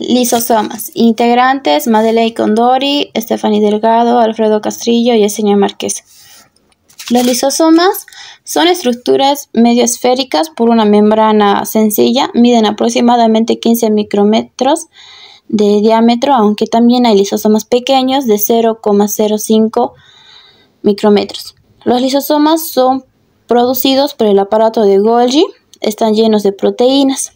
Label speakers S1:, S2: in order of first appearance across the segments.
S1: Lisosomas. Integrantes: Madeleine Condori, Stephanie Delgado, Alfredo Castrillo y Yesenia Márquez. Los lisosomas son estructuras medio esféricas por una membrana sencilla, miden aproximadamente 15 micrómetros de diámetro, aunque también hay lisosomas pequeños de 0,05 micrómetros. Los lisosomas son producidos por el aparato de Golgi, están llenos de proteínas.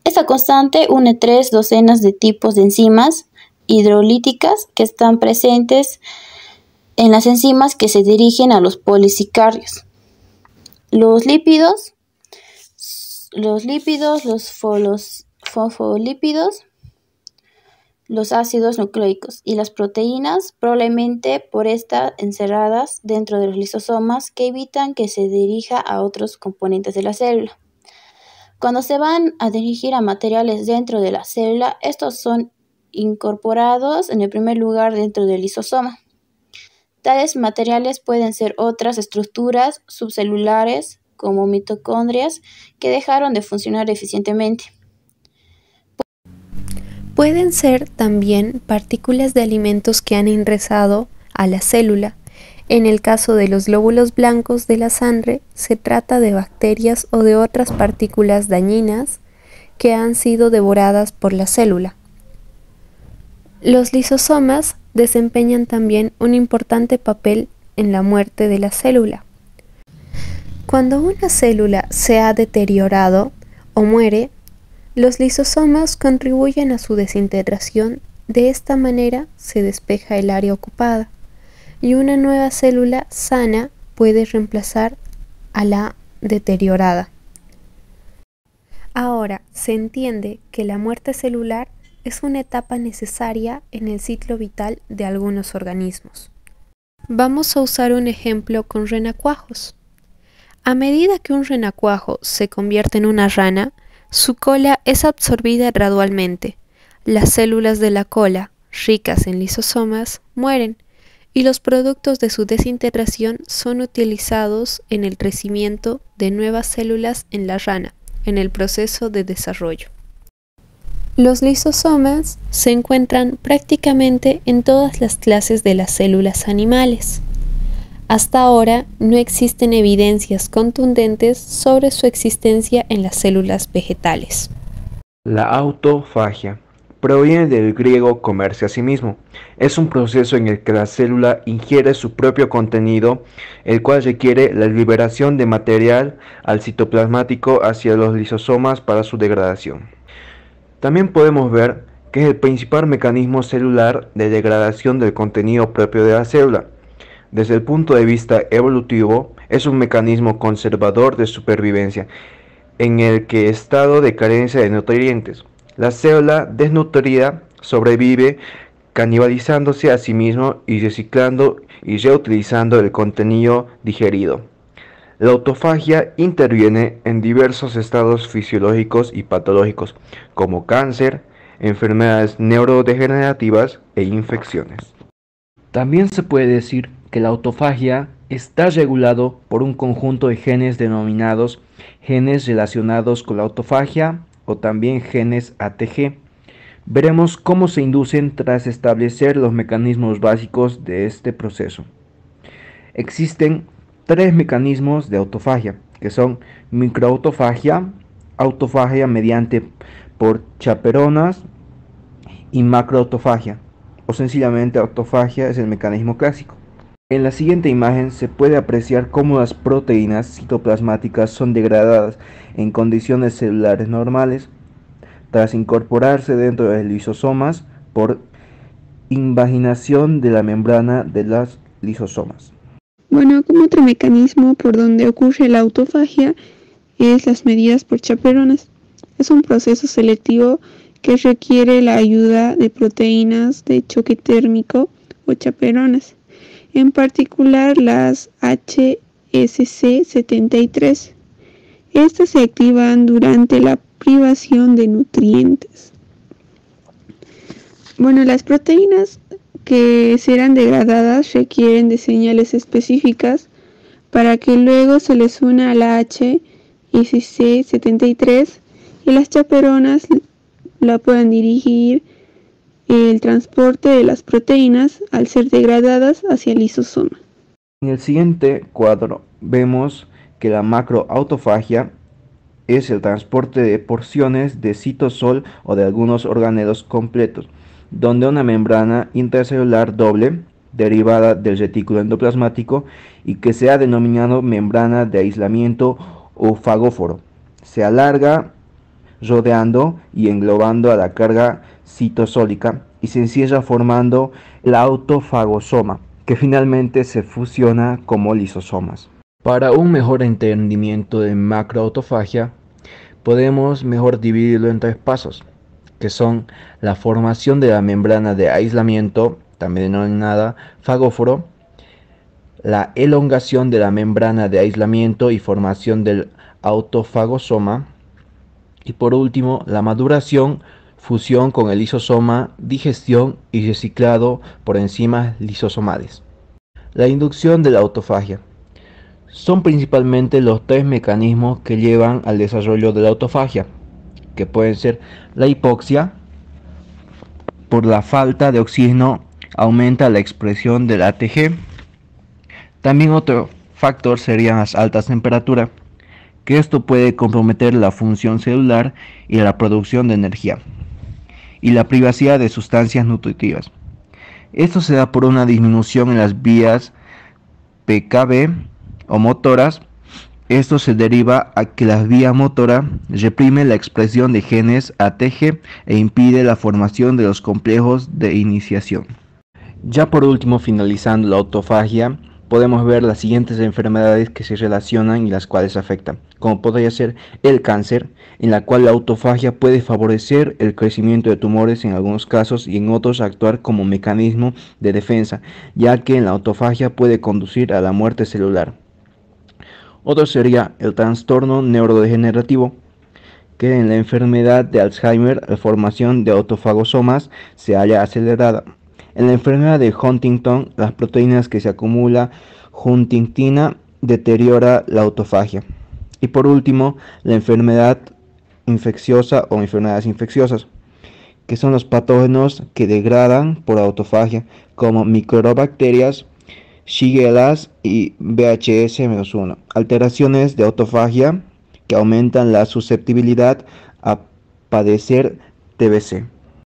S1: Esta constante une 3 docenas de tipos de enzimas hidrolíticas que están presentes en las enzimas que se dirigen a los polisacáridos. Los lípidos, los fosfolípidos, los ácidos nucleicos y las proteínas, probablemente por estar encerradas dentro de los lisosomas que evitan que se dirija a otros componentes de la célula. Cuando se van a dirigir a materiales dentro de la célula, estos son incorporados en el primer lugar dentro del lisosoma. Tales materiales pueden ser otras estructuras subcelulares, como mitocondrias, que dejaron de funcionar eficientemente.
S2: Pueden ser también partículas de alimentos que han ingresado a la célula. En el caso de los glóbulos blancos de la sangre, se trata de bacterias o de otras partículas dañinas que han sido devoradas por la célula. Los lisosomas desempeñan también un importante papel en la muerte de la célula. Cuando una célula se ha deteriorado o muere, los lisosomas contribuyen a su desintegración. De esta manera se despeja el área ocupada y una nueva célula sana puede reemplazar a la deteriorada. Ahora, se entiende que la muerte celular es una etapa necesaria en el ciclo vital de algunos organismos. Vamos a usar un ejemplo con renacuajos. A medida que un renacuajo se convierte en una rana, su cola es absorbida gradualmente. Las células de la cola, ricas en lisosomas, mueren y los productos de su desintegración son utilizados en el crecimiento de nuevas células en la rana, en el proceso de desarrollo. Los lisosomas se encuentran prácticamente en todas las clases de las células animales. Hasta ahora no existen evidencias contundentes sobre su existencia en las células vegetales.
S3: La autofagia proviene del griego comerse a sí mismo. Es un proceso en el que la célula ingiere su propio contenido, el cual requiere la liberación de material al citoplasmático hacia los lisosomas para su degradación. También podemos ver que es el principal mecanismo celular de degradación del contenido propio de la célula. Desde el punto de vista evolutivo, es un mecanismo conservador de supervivencia, en el que estado de carencia de nutrientes. La célula desnutrida sobrevive canibalizándose a sí mismo y reciclando y reutilizando el contenido digerido. La autofagia interviene en diversos estados fisiológicos y patológicos, como cáncer, enfermedades neurodegenerativas e infecciones. También se puede decir que la autofagia está regulado por un conjunto de genes denominados genes relacionados con la autofagia o también genes ATG. Veremos cómo se inducen tras establecer los mecanismos básicos de este proceso. Existen 3 mecanismos de autofagia, que son microautofagia, autofagia mediante por chaperonas y macroautofagia, o sencillamente autofagia es el mecanismo clásico. En la siguiente imagen se puede apreciar cómo las proteínas citoplasmáticas son degradadas en condiciones celulares normales tras incorporarse dentro de los lisosomas por invaginación de la membrana de las lisosomas.
S4: Bueno, como otro mecanismo por donde ocurre la autofagia es las medidas por chaperonas. Es un proceso selectivo que requiere la ayuda de proteínas de choque térmico o chaperonas, en particular las HSC73. Estas se activan durante la privación de nutrientes. Bueno, las proteínas que serán degradadas requieren de señales específicas para que luego se les una a la HSC73 y las chaperonas la puedan dirigir el transporte de las proteínas al ser degradadas hacia el lisosoma.
S3: En el siguiente cuadro vemos que la macroautofagia es el transporte de porciones de citosol o de algunos organelos completos, donde una membrana intracelular doble, derivada del retículo endoplasmático y que se ha denominado membrana de aislamiento o fagóforo, se alarga rodeando y englobando a la carga citosólica y se encierra formando el autofagosoma, que finalmente se fusiona como lisosomas. Para un mejor entendimiento de macroautofagia, podemos mejor dividirlo en 3 pasos, que son la formación de la membrana de aislamiento, también denominada fagóforo, la elongación de la membrana de aislamiento y formación del autofagosoma, y por último, la maduración, fusión con el lisosoma, digestión y reciclado por enzimas lisosomales. La inducción de la autofagia. Son principalmente los 3 mecanismos que llevan al desarrollo de la autofagia, que pueden ser la hipoxia. Por la falta de oxígeno aumenta la expresión del ATG. También otro factor serían las altas temperaturas, que esto puede comprometer la función celular y la producción de energía, y la privacidad de sustancias nutritivas. Esto se da por una disminución en las vías PKB o motoras. Esto se deriva a que la vía motora reprime la expresión de genes ATG e impide la formación de los complejos de iniciación. Ya por último, finalizando la autofagia, podemos ver las siguientes enfermedades que se relacionan y las cuales afectan, como podría ser el cáncer, en la cual la autofagia puede favorecer el crecimiento de tumores en algunos casos y en otros actuar como mecanismo de defensa, ya que en la autofagia puede conducir a la muerte celular. Otro sería el trastorno neurodegenerativo, que en la enfermedad de Alzheimer la formación de autofagosomas se halla acelerada. En la enfermedad de Huntington, las proteínas que se acumula huntingtina deteriora la autofagia. Y por último, la enfermedad infecciosa o enfermedades infecciosas, que son los patógenos que degradan por autofagia, como microbacterias, Shigella y VHS-1, alteraciones de autofagia que aumentan la susceptibilidad a padecer TBC.